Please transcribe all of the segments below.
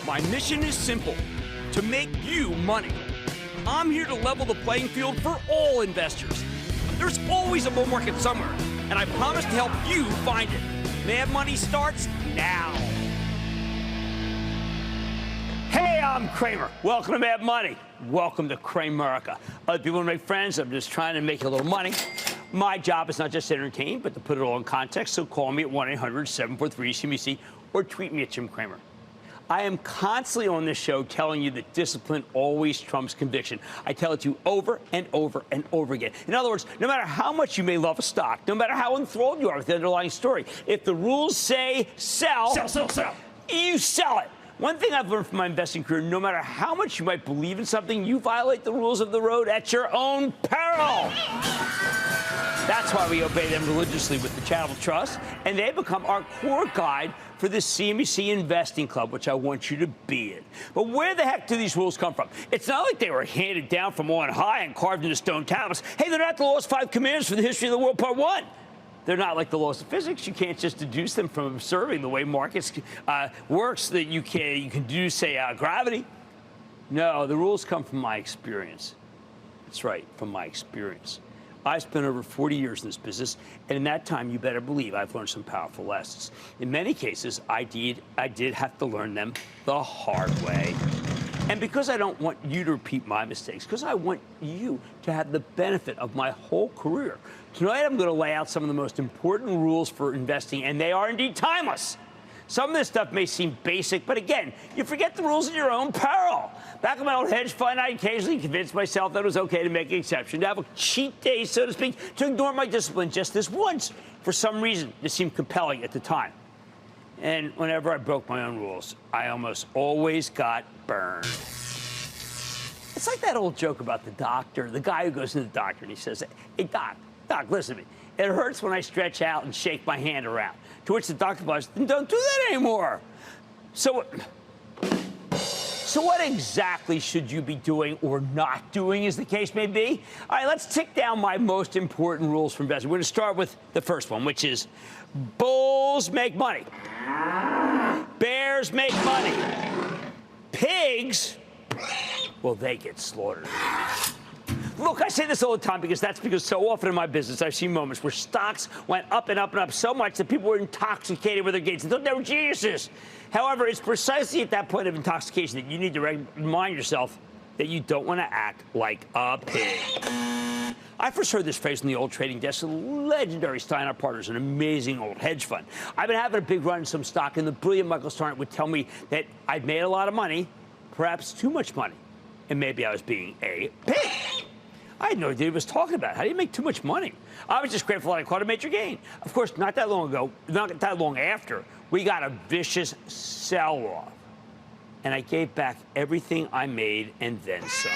My mission is simple, to make you money. I'm here to level the playing field for all investors. There's always a bull market somewhere, and I promise to help you find it. Mad Money starts now. Hey, I'm Cramer. Welcome to Mad Money. Welcome to Cramerica. Other people want to make friends. I'm just trying to make a little money. My job is not just to entertain, but to put it all in context. So call me at 1-800-743-CNBC or tweet me at Jim Cramer. I am constantly on this show telling you that discipline always trumps conviction. I tell it to you over and over and over again. In other words, no matter how much you may love a stock, no matter how enthralled you are with the underlying story, if the rules say sell, you sell it. One thing I've learned from my investing career, no matter how much you might believe in something, you violate the rules of the road at your own peril. That's why we obey them religiously with the Charitable Trust, and they become our core guide for the CNBC Investing Club, which I want you to be in. But where the heck do these rules come from? It's not like they were handed down from on high and carved into stone tablets. Hey, they're not the last 5 commandments for the history of the world, part 1. They're not like the laws of physics. You can't just deduce them from observing the way markets works. That you can deduce, say, gravity. No, the rules come from my experience. That's right, from my experience. I've spent over 40 years in this business, and in that time, you better believe I've learned some powerful lessons. In many cases, I did have to learn them the hard way. And because I don't want you to repeat my mistakes, because I want you to have the benefit of my whole career, tonight I'm going to lay out some of the most important rules for investing, and they are indeed timeless. Some of this stuff may seem basic, but again, you forget the rules at your own peril. Back in my old hedge fund, I occasionally convinced myself that it was okay to make an exception, to have a cheat day, so to speak, to ignore my discipline just this once. For some reason, it seemed compelling at the time. And whenever I broke my own rules, I almost always got burned. It's like that old joke about the doctor, the guy who goes to the doctor and he says, hey, Doc, listen to me. It hurts when I stretch out and shake my hand around. To which the doctor replies, don't do that anymore. So what exactly should you be doing or not doing, as the case may be? All right, let's tick down my most important rules for investing. We're going to start with the first one, which is bulls make money. Bears make money. Pigs, well, they get slaughtered. Look, I say this all the time because so often in my business I've seen moments where stocks went up and up and up so much that people were intoxicated with their gains. They thought they were geniuses. However, it's precisely at that point of intoxication that you need to remind yourself that you don't want to act like a pig. I first heard this phrase on the old trading desk of the legendary Steiner Partners, an amazing old hedge fund. I've been having a big run in some stock, and the brilliant Michael Steiner would tell me that I'd made a lot of money, perhaps too much money, and maybe I was being a pig. I had no idea what he was talking about. How do you make too much money? I was just grateful that I caught a major gain. Of course, not that long after, we got a vicious sell-off. And I gave back everything I made and then some.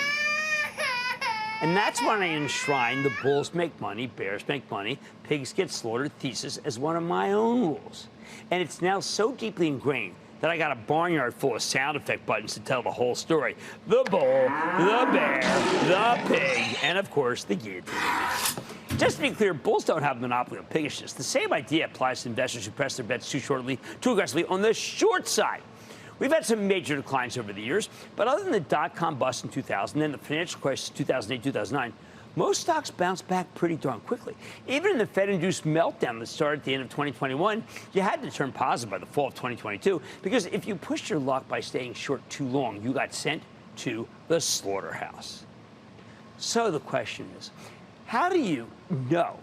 And that's when I enshrined the bulls make money, bears make money, pigs get slaughtered thesis as one of my own rules. And it's now so deeply ingrained that I got a barnyard full of sound effect buttons to tell the whole story. The bull, the bear, the pig, and of course, the guillotine. Just to be clear, bulls don't have a monopoly on piggishness. The same idea applies to investors who press their bets too aggressively on the short side. We've had some major declines over the years, but other than the dot-com bust in 2000 and the financial crisis 2008-2009, most stocks bounced back pretty darn quickly. Even in the Fed-induced meltdown that started at the end of 2021, you had to turn positive by the fall of 2022, because if you pushed your luck by staying short too long, you got sent to the slaughterhouse. So the question is, how do you know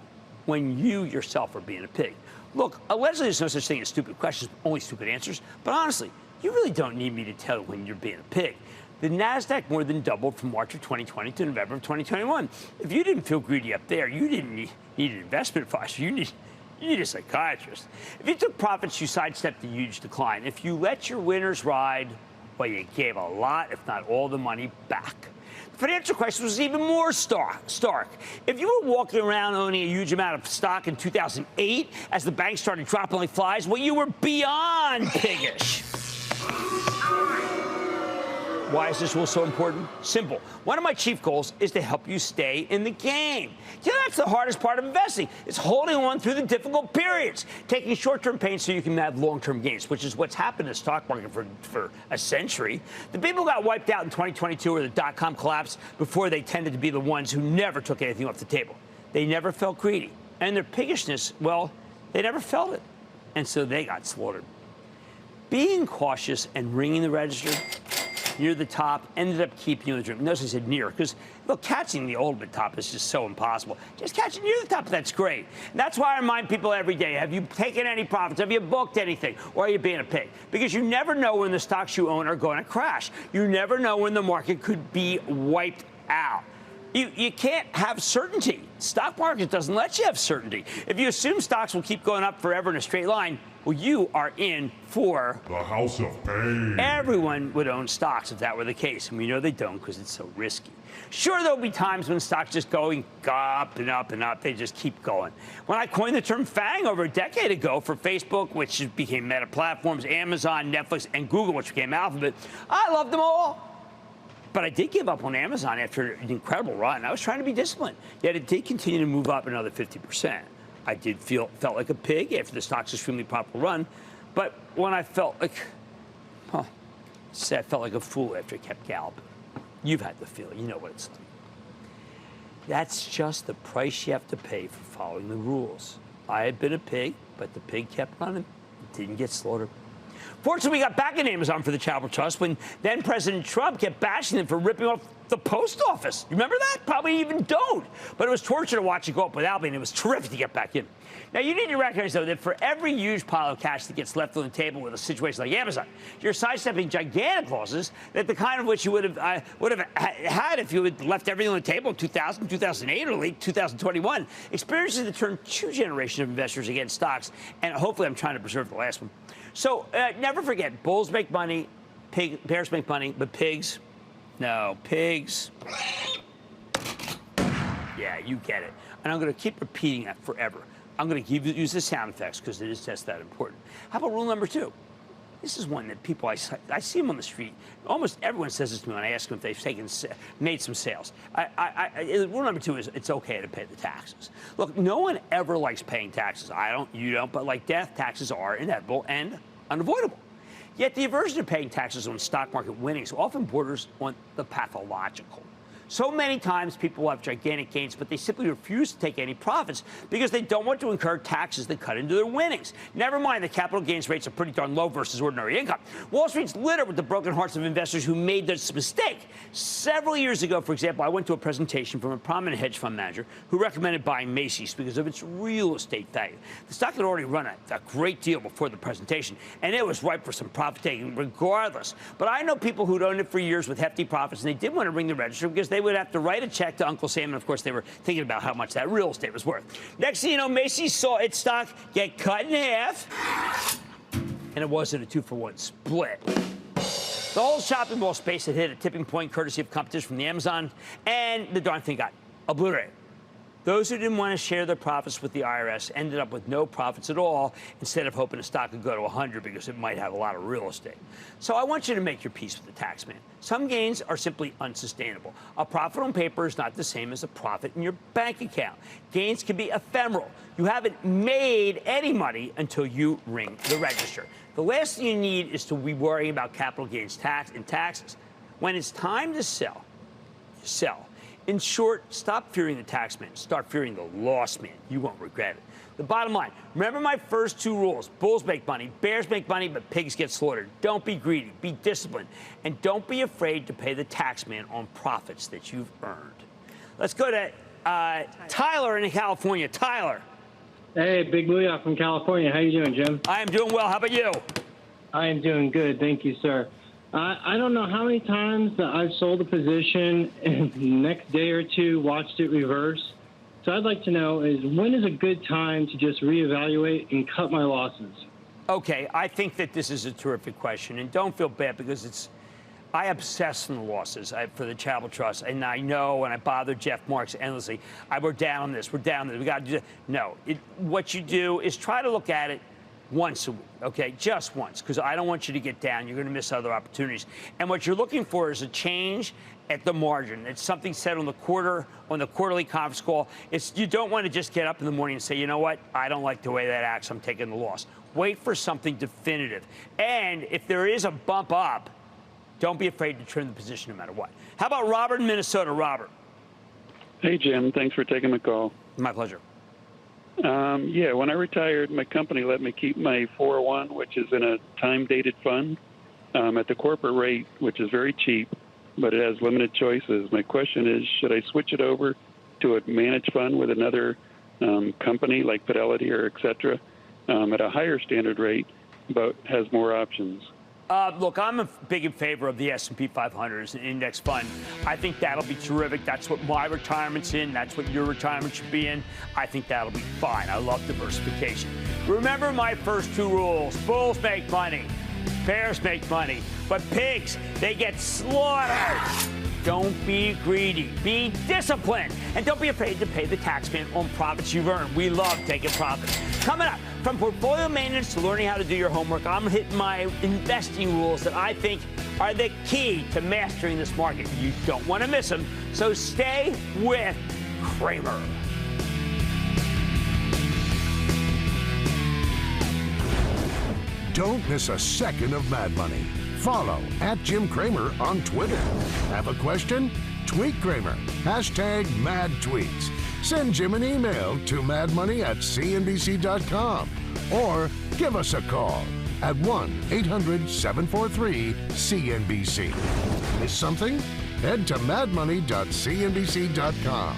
when you yourself are being a pig? Look, allegedly there's no such thing as stupid questions, only stupid answers, but honestly, you really don't need me to tell you when you're being a pig. The NASDAQ more than doubled from March of 2020 to November of 2021. If you didn't feel greedy up there, you didn't need an investment advisor. You need a psychiatrist. If you took profits, you sidestepped a huge decline. If you let your winners ride, well, you gave a lot, if not all, the money back. The financial crisis was even more stark. If you were walking around owning a huge amount of stock in 2008 as the banks started dropping like flies, well, you were beyond piggish. Why is this rule so important? Simple. One of my chief goals is to help you stay in the game. You know, that's the hardest part of investing. It's holding on through the difficult periods, taking short-term pain so you can have long-term gains, which is what's happened in the stock market for a century. The people who got wiped out in 2022 or the dot-com collapse before, they tended to be the ones who never took anything off the table. They never felt greedy. And their piggishness, well, they never felt it. And so they got slaughtered. Being cautious and ringing the register near the top ended up keeping you in the dream. Notice I said near, because, look, catching the ultimate top is just so impossible. Just catch it near the top, that's great. And that's why I remind people every day, have you taken any profits? Have you booked anything? Or are you being a pig? Because you never know when the stocks you own are going to crash. You never know when the market could be wiped out. You can't have certainty. Stock market doesn't let you have certainty. If you assume stocks will keep going up forever in a straight line, well, you are in for the house of pain. Everyone would own stocks if that were the case, and we know they don't because it's so risky. Sure, there'll be times when stocks just going up and up and up. They just keep going. When I coined the term FANG over a decade ago for Facebook, which became Meta Platforms, Amazon, Netflix, and Google, which became Alphabet, I loved them all. But I did give up on Amazon after an incredible run. I was trying to be disciplined, yet it did continue to move up another 50%. I did felt like a pig after the stock's extremely profitable run, but when I felt like, I felt like a fool after it kept galloping. You've had the feeling, you know what it's like. That's just the price you have to pay for following the rules. I had been a pig, but the pig kept running, didn't get slaughtered. Fortunately, we got back in Amazon for the Charitable Trust when then President Trump kept bashing them for ripping off the post office. You remember that? Probably even don't. But it was torture to watch it go up without me, and it was terrific to get back in. Now, you need to recognize, though, that for every huge pile of cash that gets left on the table with a situation like Amazon, you're sidestepping gigantic losses that the kind of which you would have had if you had left everything on the table in 2000, 2008, or late 2021. Experiences that turned two generations of investors against stocks, and hopefully I'm trying to preserve the last one. So never forget, bulls make money, bears make money, but pigs, no, pigs. Yeah, you get it. And I'm going to keep repeating that forever. I'm going to use the sound effects because it is just that important. How about rule number 2? This is one that people, I see them on the street. Almost everyone says this to me when I ask them if they've made some sales. Rule number 2 is it's okay to pay the taxes. Look, no one ever likes paying taxes. I don't, you don't, but like death, taxes are inevitable and unavoidable. Yet the aversion to paying taxes on stock market winnings often borders on the pathological. So many times people have gigantic gains, but they simply refuse to take any profits because they don't want to incur taxes that cut into their winnings. Never mind the capital gains rates are pretty darn low versus ordinary income. Wall Street's littered with the broken hearts of investors who made this mistake. Several years ago, for example, I went to a presentation from a prominent hedge fund manager who recommended buying Macy's because of its real estate value. The stock had already run a great deal before the presentation, and it was ripe for some profit taking regardless. But I know people who'd owned it for years with hefty profits, and they did want to ring the register because they would have to write a check to Uncle Sam, and of course they were thinking about how much that real estate was worth. Next thing you know, Macy's saw its stock get cut in half, and it wasn't a 2-for-1 split. The whole shopping mall space had hit a tipping point courtesy of competition from the Amazon, and the darn thing got obliterated. Those who didn't want to share their profits with the IRS ended up with no profits at all, instead of hoping the stock could go to 100 because it might have a lot of real estate. So I want you to make your peace with the tax man. Some gains are simply unsustainable. A profit on paper is not the same as a profit in your bank account. Gains can be ephemeral. You haven't made any money until you ring the register. The last thing you need is to be worrying about capital gains tax and taxes. When it's time to sell, you sell. In short, stop fearing the tax man. Start fearing the loss man. You won't regret it. The bottom line, remember my first 2 rules. Bulls make money, bears make money, but pigs get slaughtered. Don't be greedy. Be disciplined. And don't be afraid to pay the tax man on profits that you've earned. Let's go to Tyler in California. Tyler. Hey, Big Booyah from California. How you doing, Jim? I am doing well. How about you? I am doing good. Thank you, sir. I don't know how many times that I've sold a position and the next day or two watched it reverse. So I'd like to know is when is a good time to just reevaluate and cut my losses? Okay, I think that this is a terrific question, and don't feel bad because I obsess on the losses for the Charitable Trust, and I know, and I bother Jeff Marks endlessly. We're down this, we're down this, we got to do this. No, what you do is try to look at it once a week, okay? Just once, because I don't want you to get down. You're going to miss other opportunities. And what you're looking for is a change at the margin. It's something said on the quarterly conference call. You don't want to just get up in the morning and say, you know what, I don't like the way that acts. I'm taking the loss. Wait for something definitive. And if there is a bump up, don't be afraid to trim the position no matter what. How about Robert in Minnesota? Robert. Hey, Jim. Thanks for taking my call. My pleasure. Yeah, when I retired, my company let me keep my 401, which is in a time-dated fund, at the corporate rate, which is very cheap, but it has limited choices. My question is, should I switch it over to a managed fund with another company like Fidelity or et cetera, at a higher standard rate, but has more options? Look, I'm big in favor of the S&P 500 as an index fund. I think that'll be terrific. That's what my retirement's in. That's what your retirement should be in. I think that'll be fine. I love diversification. Remember my first two rules. Bulls make money. Bears make money. But pigs, they get slaughtered. Don't be greedy. Be disciplined. And don't be afraid to pay the taxman on profits you've earned. We love taking profits. Coming up, from portfolio maintenance to learning how to do your homework, I'm hitting my investing rules that I think are the key to mastering this market. You don't want to miss them, so stay with Cramer. Don't miss a second of Mad Money. Follow @JimCramer on Twitter. Have a question? Tweet Cramer. #MadTweets. Send Jim an email to madmoney@cnbc.com or give us a call at 1-800-743-CNBC. Miss something? Head to madmoney.cnbc.com.